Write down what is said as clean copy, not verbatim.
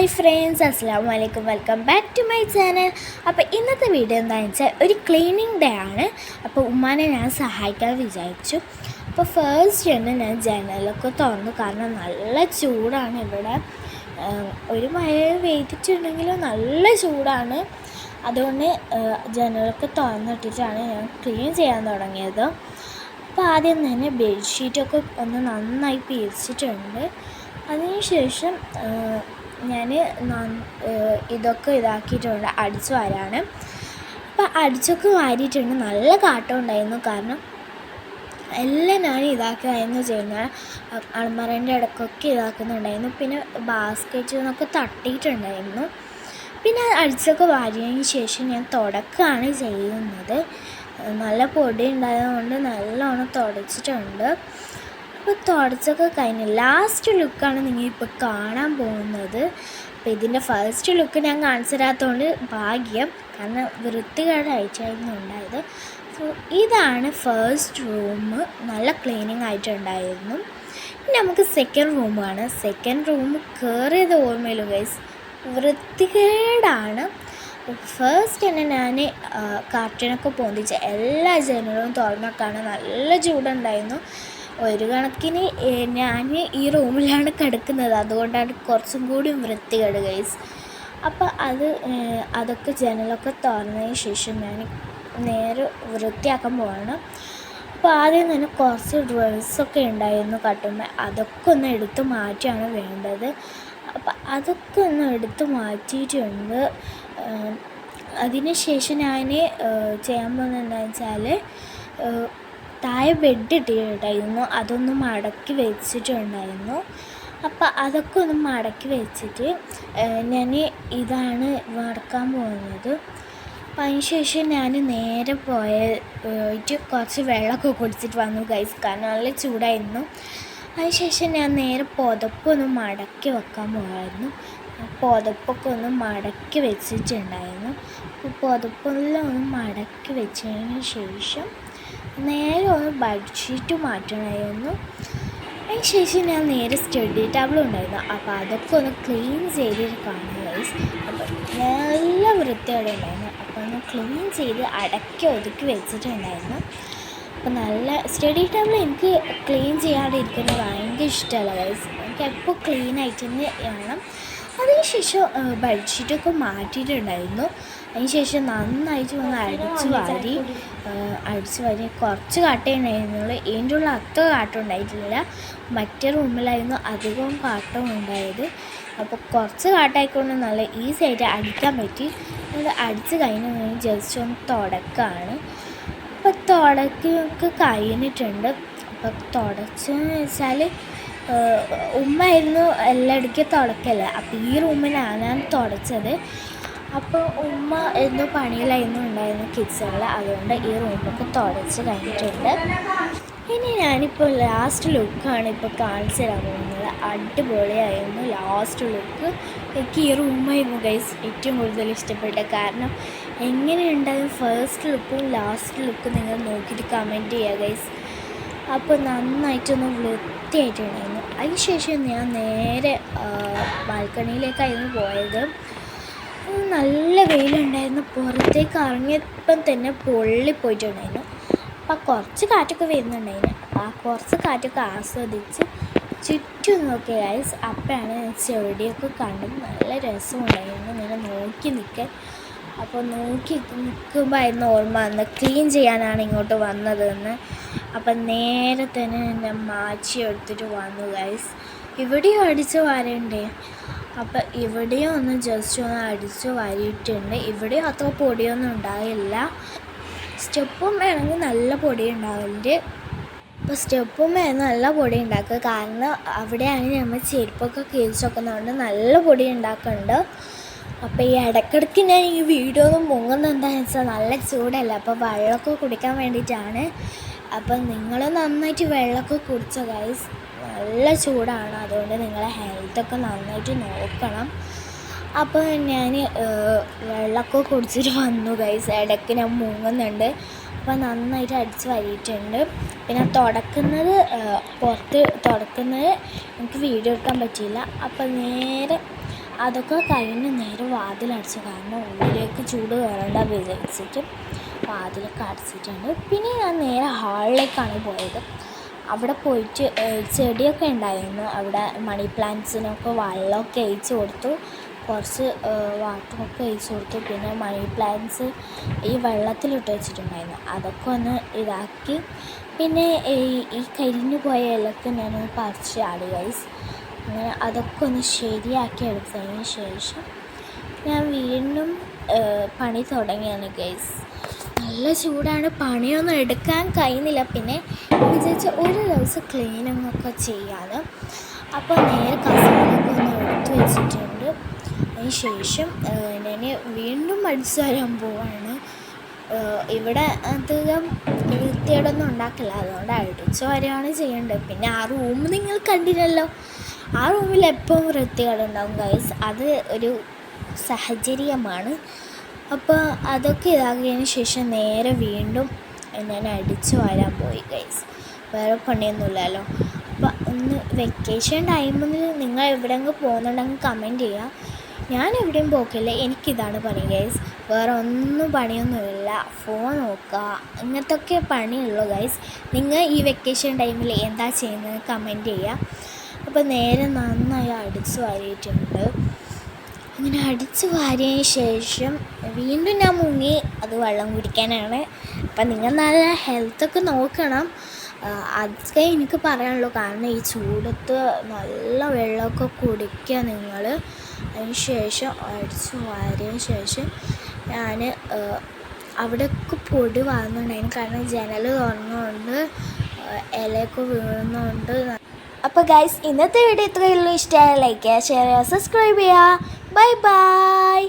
Hi friends, അസ്സലാമു അലൈക്കും. Welcome back to my channel. അപ്പോൾ ഇന്നത്തെ വീഡിയോ എന്താണെന്ന് വെച്ചാൽ ഒരു ക്ലീനിങ് ഡേ ആണ്. അപ്പോൾ ഉമ്മാനെ ഞാൻ സഹായിക്കാൻ വിചാരിച്ചു. അപ്പോൾ ഫസ്റ്റ് തന്നെ ഞാൻ ജനലൊക്കെ തുറന്നു, കാരണം നല്ല ചൂടാണ് ഇവിടെ. ഒരു മഴ പെയ്തിട്ടുണ്ടെങ്കിലും നല്ല ചൂടാണ്. അതുകൊണ്ട് ജനലൊക്കെ തുറന്നിട്ടിട്ടാണ് ഞാൻ ക്ലീൻ ചെയ്യാൻ തുടങ്ങിയത്. അപ്പോൾ ആദ്യം തന്നെ ബെഡ്ഷീറ്റൊക്കെ ഒന്ന് നന്നായി പിരിച്ചിട്ടുണ്ട്. അതിനുശേഷം ഞാൻ ഇതൊക്കെ ഇതാക്കിയിട്ടുണ്ട്, അടിച്ചു വാരാണ്. അപ്പോൾ അടിച്ചൊക്കെ വാരിയിട്ടുണ്ട്. നല്ല കാട്ടം ഉണ്ടായിരുന്നു, കാരണം എല്ലാം ഞാൻ ഇതാക്കുകയായിരുന്നു ചെയ്യുന്നത്. അൾമറേൻ്റെ ഇടയ്ക്കൊക്കെ ഇതാക്കുന്നുണ്ടായിരുന്നു. പിന്നെ ബാസ്ക്കറ്റിൽ നിന്നൊക്കെ തട്ടിയിട്ടുണ്ടായിരുന്നു. പിന്നെ അടിച്ചൊക്കെ വാരിയതിന് ശേഷം ഞാൻ തുടക്കുകയാണ് ചെയ്യുന്നത്. നല്ല പൊടി ഉണ്ടായതുകൊണ്ട് നല്ലോണം തുടച്ചിട്ടുണ്ട്. അപ്പോൾ തുടച്ചൊക്കെ കഴിഞ്ഞ് ലാസ്റ്റ് ലുക്കാണ് നിങ്ങളിപ്പോൾ കാണാൻ പോകുന്നത്. അപ്പോൾ ഇതിൻ്റെ ഫസ്റ്റ് ലുക്ക് ഞാൻ കാണിച്ചു തരാത്തതുകൊണ്ട് ഭാഗ്യം, കാരണം വൃത്തികേടായിട്ടായിരുന്നു ഉണ്ടായത്. സോ ഇതാണ് ഫസ്റ്റ് റൂം. നല്ല ക്ലീനിങ് ആയിട്ടുണ്ടായിരുന്നു. ഇനി നമുക്ക് സെക്കൻഡ് റൂമാണ്. സെക്കൻഡ് റൂം കയറിയത് ഓർമ്മയില്ല ഗൈസ്, വൃത്തികേടാണ്. ഫസ്റ്റ് തന്നെ ഞാൻ കർട്ടനൊക്കെ പൊന്തിച്ച് എല്ലാ ജനലും തുറന്നൊക്കെയാണ്. നല്ല ചൂടുണ്ടായിരുന്നു. ഒരു കണക്കിന് ഞാൻ ഈ റൂമിലാണ് കിടക്കുന്നത്, അതുകൊണ്ടാണ് കുറച്ചും കൂടി വൃത്തികേട് ഗൈസ്. അപ്പോൾ അതൊക്കെ ജനലൊക്കെ തുറന്നതിന് ശേഷം ഞാൻ നേരെ വൃത്തിയാക്കാൻ പോവാണ്. അപ്പോൾ ആദ്യം തന്നെ കുറച്ച് ഡ്രസ്സൊക്കെ ഉണ്ടായിരുന്നു കട്ടുമ്പോൾ, അതൊക്കെ ഒന്ന് എടുത്ത് മാറ്റിയാണ് വേണ്ടത്. അപ്പം അതൊക്കെ ഒന്ന് എടുത്ത് മാറ്റിയിട്ടുണ്ട്. അതിന് ശേഷം ഞാൻ ചെയ്യാൻ പോകുന്നത് എന്താണെന്ന് വെച്ചാൽ, താഴെ ബെഡ് ഇട്ടിട്ടുണ്ടായിരുന്നു, അതൊന്ന് മടക്കി വെച്ചിട്ടുണ്ടായിരുന്നു. അപ്പം അതൊക്കെ ഒന്ന് മടക്കി വെച്ചിട്ട് ഞാൻ ഇതാണ് മടക്കാൻ പോകുന്നത്. അപ്പം അതിന് ശേഷം ഞാൻ നേരെ പോയിട്ട് കുറച്ച് വെള്ളമൊക്കെ കുടിച്ചിട്ട് വന്നു ഗൈസ്, കാരണം നല്ല ചൂടായിരുന്നു. അതിനുശേഷം ഞാൻ നേരെ പുതപ്പൊന്ന് മടക്കി വെക്കാൻ പോകുമായിരുന്നു. പുതപ്പൊക്കെ ഒന്ന് മടക്കി വെച്ചിട്ടുണ്ടായിരുന്നു. പുതപ്പെല്ലാം ഒന്ന് മടക്കി വെച്ചതിന് ശേഷം നേരെ ഒന്ന് ബെഡ്ഷീറ്റ് മാറ്റണമായിരുന്നു. അതിന് ശേഷം ഞാൻ നേരെ സ്റ്റഡി ടേബിൾ ഉണ്ടായിരുന്നു, അപ്പോൾ അതൊക്കെ ഒന്ന് ക്ലീൻ ചെയ്തിട്ട് കാണുക ഗൈസ്. അപ്പോൾ നല്ല വൃത്തിയോടെ അപ്പോൾ ഒന്ന് ക്ലീൻ ചെയ്ത് അടക്കി ഒതുക്കി വെച്ചിട്ടുണ്ടായിരുന്നു. അപ്പോൾ നല്ല സ്റ്റഡി ടേബിൾ എനിക്ക് ക്ലീൻ ചെയ്യാതെ ഇരിക്കുന്നത് ഭയങ്കര ഇഷ്ടമല്ല ഗൈസ്. എനിക്ക് എപ്പോൾ ക്ലീൻ ആയിട്ട് തന്നെ വേണം. അതിനുശേഷം ബെഡ്ഷീറ്റൊക്കെ മാറ്റിയിട്ടുണ്ടായിരുന്നു. അതിനുശേഷം നന്നായിട്ട് വന്ന് അടിച്ചു വാരി കുറച്ച് കാട്ടേ ഉണ്ടായിരുന്നുള്ളൂ. ഇതിൻ്റെ ഉള്ള അത്ര കാട്ടം ഉണ്ടായിട്ടില്ല. മറ്റേ റൂമിലായിരുന്നു അധികവും കാട്ടം ഉണ്ടായത്. അപ്പോൾ കുറച്ച് കാട്ടായിക്കൊണ്ട് നല്ല ഈസി ആയിട്ട് അടിക്കാൻ പറ്റി. അത് അടിച്ച് കഴിഞ്ഞ് ജസ്റ്റ് ഒന്ന് തുടക്കമാണ്. അപ്പോൾ തുടക്കൊക്കെ കഴിഞ്ഞിട്ടുണ്ട്. അപ്പോൾ തുടച്ചെന്ന് വെച്ചാൽ ഉമ്മയായിരുന്നു എല്ലായിടയ്ക്കും തുടക്കല്ലേ. അപ്പോൾ ഈ റൂമിലാണ് ഞാൻ തുടച്ചത്. അപ്പോൾ ഉമ്മ എന്തോ പണിയിലായിരുന്നു ഉണ്ടായിരുന്നു കിച്ചണിൽ, അതുകൊണ്ട് ഈ റൂമൊക്കെ തുടച്ച് കഴിഞ്ഞിട്ടുണ്ട്. ഇനി ഞാനിപ്പോൾ ലാസ്റ്റ് ലുക്കാണ് ഇപ്പോൾ കാണിച്ചു തരാൻ പോകുന്നത്. അടിപൊളിയായിരുന്നു ലാസ്റ്റ് ലുക്ക്. എനിക്ക് ഈ റൂമായിരുന്നു ഗൈസ് ഏറ്റവും കൂടുതൽ ഇഷ്ടപ്പെട്ടത്. കാരണം എങ്ങനെയുണ്ടായിരുന്നു ഫസ്റ്റ് ലുക്കും ലാസ്റ്റ് ലുക്കും നിങ്ങൾ നോക്കിയിട്ട് കമൻറ്റ് ചെയ്യുക ഗൈസ്. അപ്പോൾ നന്നായിട്ടൊന്ന് വൃത്തിയായിട്ടുണ്ടായിരുന്നു. അതിനുശേഷം ഞാൻ നേരെ ബാൽക്കണിയിലേക്കായിരുന്നു പോയത്. നല്ല വെയിലുണ്ടായിരുന്നു. പുറത്തേക്ക് ഇറങ്ങിയപ്പം തന്നെ പൊള്ളിപ്പോയിട്ടുണ്ടായിരുന്നു. അപ്പോൾ കുറച്ച് കാറ്റൊക്കെ വരുന്നുണ്ടായിരുന്നു. അപ്പോൾ ആ കുറച്ച് കാറ്റൊക്കെ ആസ്വദിച്ച് ചുറ്റും നോക്കിയ ഗൈസ്. അപ്പോഴാണ് ചെടിയൊക്കെ കണ്ടത്. നല്ല രസമുണ്ടായിരുന്നു ഇങ്ങനെ നോക്കി നിൽക്കാൻ. അപ്പോൾ നോക്കി നിൽക്കുമ്പോഴായിരുന്നു ഓർമ്മ വന്ന് ക്ലീൻ ചെയ്യാനാണ് ഇങ്ങോട്ട് വന്നതെന്ന്. അപ്പം നേരെ തന്നെ ഞാൻ മാറ്റി എടുത്തിട്ട് വന്നു ഗൈസ്. ഇവിടെയും അടിച്ച് വാരണ്ടേ, അപ്പം ഇവിടെയും ഒന്ന് ജസ്റ്റ് ഒന്ന് അടിച്ച് വാരിയിട്ടുണ്ട്. ഇവിടെയും അത്ര പൊടിയൊന്നും ഉണ്ടാവില്ല. സ്റ്റെപ്പും വേണമെങ്കിൽ നല്ല പൊടി ഉണ്ടാവില്ല. അപ്പോൾ സ്റ്റെപ്പും വേണം നല്ല പൊടി ഉണ്ടാക്കുക, കാരണം അവിടെയാണ് നമ്മൾ ചെരുപ്പൊക്കെ കീഴ്ച്ച് വെക്കുന്നതുകൊണ്ട് നല്ല പൊടി ഉണ്ടാക്കുന്നുണ്ട്. അപ്പോൾ ഈ ഇടയ്ക്കിടയ്ക്ക് ഞാൻ ഈ വീഡിയോ ഒന്നും മുങ്ങുന്നത് എന്താണെന്ന് വെച്ചാൽ നല്ല ചൂടല്ല, അപ്പോൾ വെള്ളമൊക്കെ കുടിക്കാൻ വേണ്ടിയിട്ടാണ്. അപ്പം നിങ്ങൾ നന്നായിട്ട് വെള്ളമൊക്കെ കുടിച്ചോ ഗൈസ്, നല്ല ചൂടാണ്. അതുകൊണ്ട് നിങ്ങളെ ഹെൽത്തൊക്കെ നന്നായിട്ട് നോക്കണം. അപ്പോൾ ഞാൻ വെള്ളമൊക്കെ കുടിച്ചിട്ട് വന്നു ഗൈസ്. ഇടയ്ക്ക് ഞാൻ മുങ്ങുന്നുണ്ട്. അപ്പോൾ നന്നായിട്ട് അടിച്ച് വാരിയിട്ടുണ്ട്. പിന്നെ പുറത്ത് തുടക്കുന്നത് എനിക്ക് വീഡിയോ എടുക്കാൻ പറ്റിയില്ല. അപ്പോൾ നേരെ അതൊക്കെ കഴിഞ്ഞ് നേരെ വാതിലടച്ചു, കാരണം ഉള്ളിലേക്ക് ചൂട് കയറേണ്ട വിചാരിച്ചിട്ട് വാതിലൊക്കെ അടച്ചിട്ടുണ്ട്. പിന്നെ ഞാൻ നേരെ ഹാളിലേക്കാണ് പോയത്. അവിടെ പോയിട്ട് ചെടിയൊക്കെ ഉണ്ടായിരുന്നു. അവിടെ മണി പ്ലാന്റ്സിനൊക്കെ വെള്ളമൊക്കെ ഒഴിച്ച് കൊടുത്തു, കുറച്ച് വാട്ടറൊക്കെ ഒഴിച്ച് കൊടുത്തു. പിന്നെ മണി പ്ലാന്റ്സ് ഈ വെള്ളത്തിലിട്ട് വെച്ചിട്ടുണ്ടായിരുന്നു, അതൊക്കെ ഒന്ന് ഇതാക്കി. പിന്നെ ഈ കരിഞ്ഞു പോയ ഇലക്ക് ഞാനൊന്ന് പറിച്ച് ആടി ഗൈസ്. അങ്ങനെ അതൊക്കെ ഒന്ന് ശരിയാക്കി എടുത്തതിന് ശേഷം ഞാൻ വീണ്ടും പണി തുടങ്ങിയാണ് ഗൈസ്. നല്ല ചൂടാണ്, പണിയൊന്നും എടുക്കാൻ കഴിയുന്നില്ല. പിന്നെ വിചാരിച്ച ഒരു ദിവസം ക്ലീനിങ്ങൊക്കെ ചെയ്യാതെ. അപ്പോൾ നേരെ കസേരയൊക്കെ ഒന്ന് എടുത്ത് വെച്ചിട്ടുണ്ട്. അതിന് ശേഷം ഞാൻ വീണ്ടും അടിച്ചു വരാൻ പോവാണ്. ഇവിടെ അധികം വൃത്തിയോടൊന്നും ഉണ്ടാക്കില്ല, അതുകൊണ്ട് അടിച്ചു വരികയാണ് ചെയ്യേണ്ടത്. പിന്നെ ആ റൂം നിങ്ങൾ കണ്ടില്ലല്ലോ, ആ റൂമിൽ എപ്പോഴും വൃത്തികേടുണ്ടാവും ഗൈസ്, അത് ഒരു സാഹചര്യമാണ്. അപ്പോൾ അതൊക്കെ ഇതാക്കിയതിന് ശേഷം നേരെ വീണ്ടും ഞാൻ അടിച്ചു വരാൻ പോയി ഗൈസ്. വേറെ പണിയൊന്നുമില്ലല്ലോ. അപ്പോൾ ഒന്ന് വെക്കേഷൻ ടൈമിൽ നിങ്ങൾ എവിടെയെങ്കിലും പോകുന്നുണ്ടെങ്കിൽ കമൻറ്റ് ചെയ്യുക. ഞാൻ എവിടെയും പോക്കില്ല, എനിക്കിതാണ് പണി ഗൈസ്. വേറെ ഒന്നും പണിയൊന്നുമില്ല, ഫോൺ നോക്കുക, ഇങ്ങനത്തൊക്കെ പണിയുള്ളൂ ഗൈസ്. നിങ്ങൾ ഈ വെക്കേഷൻ ടൈമിൽ എന്താ ചെയ്യുന്നത് കമൻറ്റ് ചെയ്യുക. അപ്പോൾ നേരെ നന്നായി അടിച്ചു വാരിയിട്ടുണ്ട്. അങ്ങനെ അടിച്ചു വാരിയതിന് ശേഷം വീണ്ടും ഞാൻ മുങ്ങി, അത് വെള്ളം കുടിക്കാനാണ്. അപ്പം നിങ്ങൾ നല്ല ഹെൽത്തൊക്കെ നോക്കണം, അതൊക്കെ എനിക്ക് പറയാനുള്ളൂ. കാരണം ഈ ചൂടത്ത് നല്ല വെള്ളമൊക്കെ കുടിക്കുക നിങ്ങൾ. അതിന് ശേഷം അടിച്ചു വാരിയതിന് ശേഷം ഞാൻ അവിടെയൊക്കെ പൊടി വാങ്ങുന്നുണ്ടായിരുന്നു, കാരണം ജനൽ തുറന്നുകൊണ്ട് ഇലയൊക്കെ വീഴുന്നുണ്ട്. അപ്പോൾ ഗൈസ്, ഇന്നത്തെ വീഡിയോ ഇത്രയേ ഉള്ളൂ. ഇഷ്ടമായ ലൈക്ക് ചെയ്യുക, ഷെയർ ചെയ്യുക, സബ്സ്ക്രൈബ് ചെയ്യുക. Bye bye.